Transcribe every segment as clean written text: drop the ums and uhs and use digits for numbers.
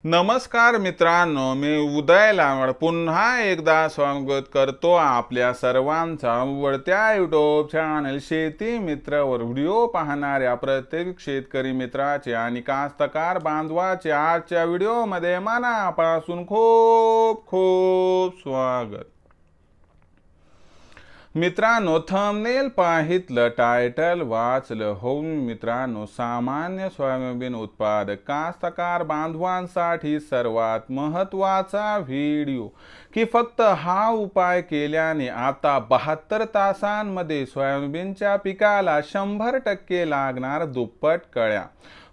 नमस्कार मित्रांनो, मी उदय लांबड पुन्हा एकदा स्वागत करतो आपल्या सर्वांचा आवडत्या यूट्यूब चॅनल शेती मित्रवर व्हिडिओ पाहणाऱ्या प्रत्येक शेतकरी मित्राचे आणि कास्तकार बांधवाचे आजच्या व्हिडिओमध्ये मनापासून खूप खूप स्वागत। मित्रांनो, थंबनेल पाहितलं, टायटल वाचलं हो मित्रांनो, सामान्य सोयाबीन उत्पादक कास्तकार बांधवांसाठी सर्वात महत्त्वाचा व्हिडिओ की फक्त हा उपाय केल्याने आता 72 तासांमध्ये सोयाबीनच्या पिकाला 100% लागणार दुप्पट कळ्या।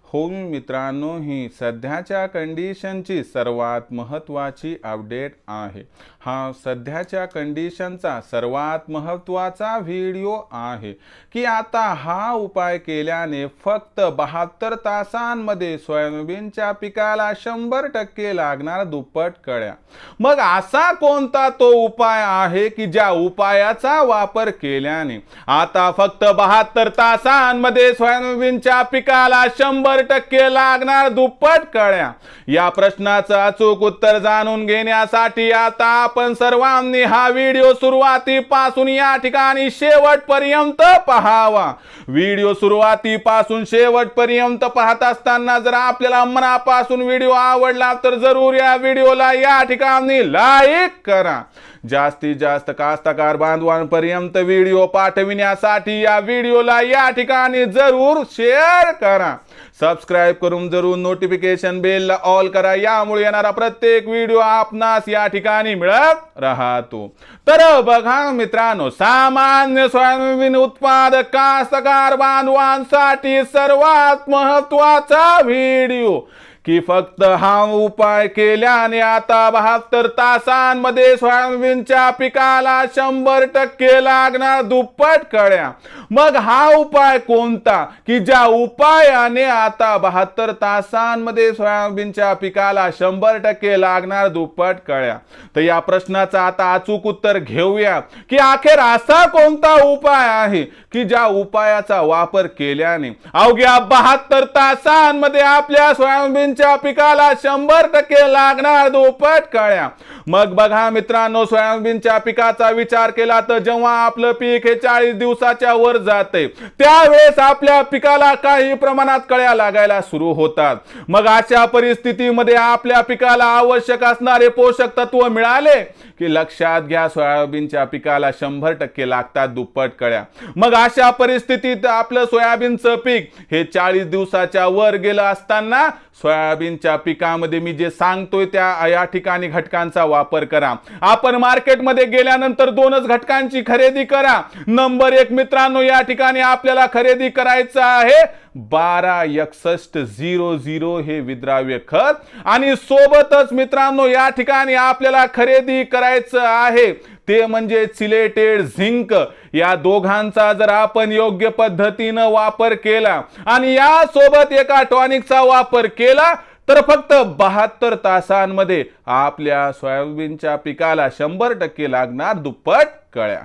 हो मित्रांनो, ही सध्याच्या कंडिशनची सर्वात महत्त्वाची अपडेट आहे। हा सध्याच्या कंडिशनचा सर्वात महत्त्वाचा व्हिडिओ आहे की आता हा उपाय केल्याने फक्त 72 तासांमध्ये सोयाबीनच्या पिकाला 100% लागणार दुप्पट कळ्या। मग असा कोणता तो उपाय आहे की ज्या उपायाचा वापर केल्याने आता फक्त 72 तासांमध्ये सोयाबीनच्या पिकाला 100% लागणार दुप्पट कळ्या? या प्रश्नाचं अचूक उत्तर जाणून घेण्यासाठी आता आपण सर्वांनी हा व्हिडिओ सुरुवातीपासून या ठिकाणी शेवटपर्यंत पाहावा। व्हिडिओ सुरुवातीपासून शेवटपर्यंत पाहत असताना जर आपल्याला मनापासून व्हिडिओ आवडला तर जरूर या व्हिडिओला या ठिकाणी लाईक करा। जास्तीत जास्त कास्तकार बांधवांपर्यंत व्हिडिओ पाठविण्यासाठी या व्हिडिओला या ठिकाणी जरूर शेअर करा। सबस्क्राइब करून जरूर नोटिफिकेशन बेल ला ऑल करा, यामुळे येणारा प्रत्येक व्हिडिओ आपणास या ठिकाणी मिळत राहतो। तर बघा मित्रांनो, सामान्य सोयाबीन उत्पादक कास्तकार बांधवांसाठी सर्वात महत्त्वाचा व्हिडिओ की फक्त हा उपाय केल्याने आता 72 तासांमध्ये सोयाबीनच्या पिकाला 100% लागणार दुप्पट कळ्या। मग हा उपाय कोणता की ज्या उपायाने आता 72 तासांमध्ये सोयाबीनच्या पिकाला 100% लागणार दुप्पट कळ्या? तर या प्रश्नाचं आता अचूक उत्तर घेऊया की अखेर असा कोणता उपाय आहे की ज्या उपायाचा वापर केल्याने अवघ्या 72 तासांमध्ये आपल्या सोयाबीनच्या पिकाला 100% लागणार दुप्पट कळ्या? मग बघा मित्रांनो, सोयाबीनच्या पिकाचा विचार केला तर जेव्हा आपलं पीक हे 40 दिवसाच्या वर जाते त्यावेळेस आपल्या पिकाला काही प्रमाणात कळ्या लागायला सुरू होतात। मग अशा परिस्थितीमध्ये आपल्या पिकाला आवश्यक असणारे पोषक तत्व मिळाले की लक्षात घ्या, सोयाबीनच्या पिकाला 100% लागतात दुप्पट कळ्या। मग अशा परिस्थितीत आपलं सोयाबीनचं पीक हे 40 दिवसाच्या वर गेलं असताना सोयाबीनच्या पिकामध्ये मी जे सांगतोय त्या या ठिकाणी घटकांचा वापर करा। आपण मार्केटमध्ये गेल्यानंतर दोनच घटकांची खरेदी करा। नंबर 1 मित्रांनो, या ठिकाणी आपल्याला खरेदी करायचं आहे 126100 हे विद्राव्य खत, आणि सोबतच मित्रांनो या ठिकाणी आपल्याला खरेदी करायचं आहे ते म्हणजे सिलेटेड झिंक। या दोघांचा जर आपण योग्य पद्धतीने वापर केला आणि या सोबत एका टॉनिकचा वापर केला तर फक्त 72 तासांमध्ये आपल्या सोयाबीनच्या पिकाला 100% लागणार दुप्पट कळ्या।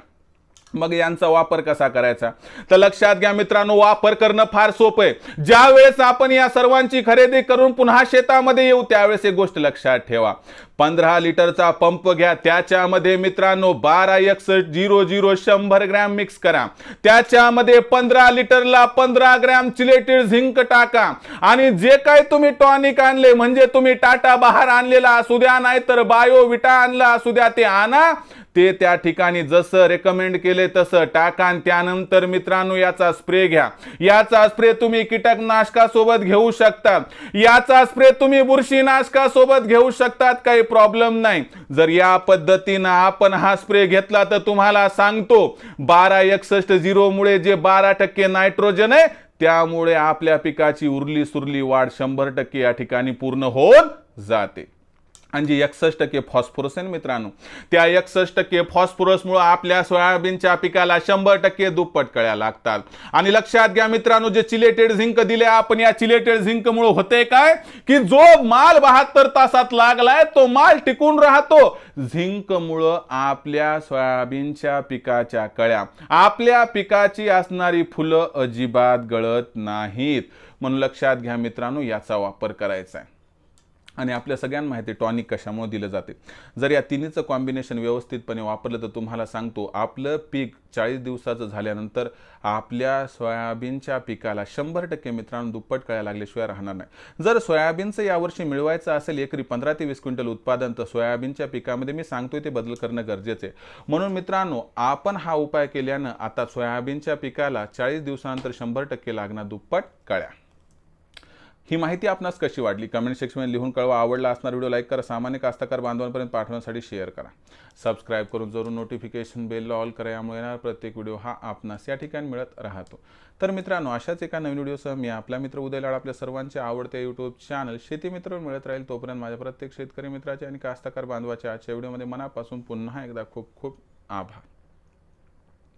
मग यांचा वापर कसा करायचा तर लक्षात घ्या मित्रांनो, वापर करणं फार सोपं आहे। ज्या वेळेस आपण या सर्वांची खरेदी करून पुन्हा शेतामध्ये येऊ त्यावेळेस एक गोष्ट लक्षात ठेवा, 15 लिटरचा पंप घ्या, त्याच्यामध्ये मित्रांनो 126100 100 ग्रॅम मिक्स करा, त्याच्यामध्ये 15 लिटरला 15 ग्रॅम चिलेटेड झिंक टाका, आणि जे काही तुम्ही टॉनिक आणले म्हणजे तुम्ही टाटा बहार आणलेला असू द्या नाहीतर बायोविटा आणला असू द्या ते आणा, ते त्या ठिकाणी जसं रेकमेंड केले तसं टाका। त्यानंतर मित्रांनो याचा स्प्रे घ्या। याचा स्प्रे तुम्ही कीटकनाशकासोबत घेऊ शकतात, याचा स्प्रे तुम्ही बुरशीनाशकासोबत घेऊ शकतात, काही प्रॉब्लेम नाही। जर या पद्धतीने आपण हा स्प्रे घेतला तर तुम्हाला सांगतो 126100 मुळे जे 12% नायट्रोजन आहे त्यामुळे आपल्या पिकाची उरली सुरली वाढ 100% या ठिकाणी पूर्ण होऊन जाते। आणि जे 61% फॉस्फरस आहे मित्रांनो, त्या 61% फॉस्फरसमुळे आपल्या सोयाबीनच्या पिकाला 100% दुप्पट कळ्या लागतात। आणि लक्षात घ्या मित्रांनो, जे चिलेटेड झिंक दिले आपण, या चिलेटेड झिंकमुळे होते काय की जो माल 72 तासात लागलाय तो माल टिकून राहतो। झिंकमुळे आपल्या सोयाबीनच्या पिकाच्या कळ्या, आपल्या पिकाची असणारी फुलं अजिबात गळत नाहीत। म्हणून लक्षात घ्या मित्रांनो, याचा वापर करायचा आहे। आणि आपल्या सगळ्यांना माहिती आहे टॉनिक कशामुळे दिलं जाते. जर या तिन्हीचं कॉम्बिनेशन व्यवस्थितपणे वापरलं तर तुम्हाला सांगतो आपलं पीक 40 दिवसाचं झाल्यानंतर आपल्या सोयाबीनच्या पिकाला 100% मित्रांनो दुप्पट कळ्या लागल्याशिवाय राहणार नाही. जर सोयाबीनचं यावर्षी मिळवायचं असेल एकरी 15 ते 20 क्विंटल उत्पादन, तर सोयाबीनच्या पिकामध्ये मी सांगतोय ते बदल करणं गरजेचं आहे. म्हणून मित्रांनो आपण हा उपाय केल्यानं आता सोयाबीनच्या पिकाला 40 दिवसानंतर 100% लागणार दुप्पट कळ्या. ही माहिती आपणास कशी वाटली कमेंट सेक्शनमध्ये लिहून कळवा. आवडला असणार व्हिडिओ लाईक करा, सामान्य कास्तकार बांधवांपर्यंत पाठवण्यासाठी शेअर करा, सबस्क्राईब करून जरूर नोटिफिकेशन बेल ऑल करा. यामुळे येणारा प्रत्येक व्हिडिओ हा आपणास या ठिकाणी मिळत राहतो. तर मित्रांनो अशाच एका नवीन व्हिडिओसह मी आपला मित्र उदय लाड आपल्या सर्वांचे आवडते यूट्यूब चॅनल शेती मित्रवर मिळत राहील. तोपर्यंत माझ्या प्रत्येक शेतकरी मित्राचे आणि कास्तकार बांधवाच्या आजच्या व्हिडिओमध्ये मनापासून पुन्हा एकदा खूप खूप आभार.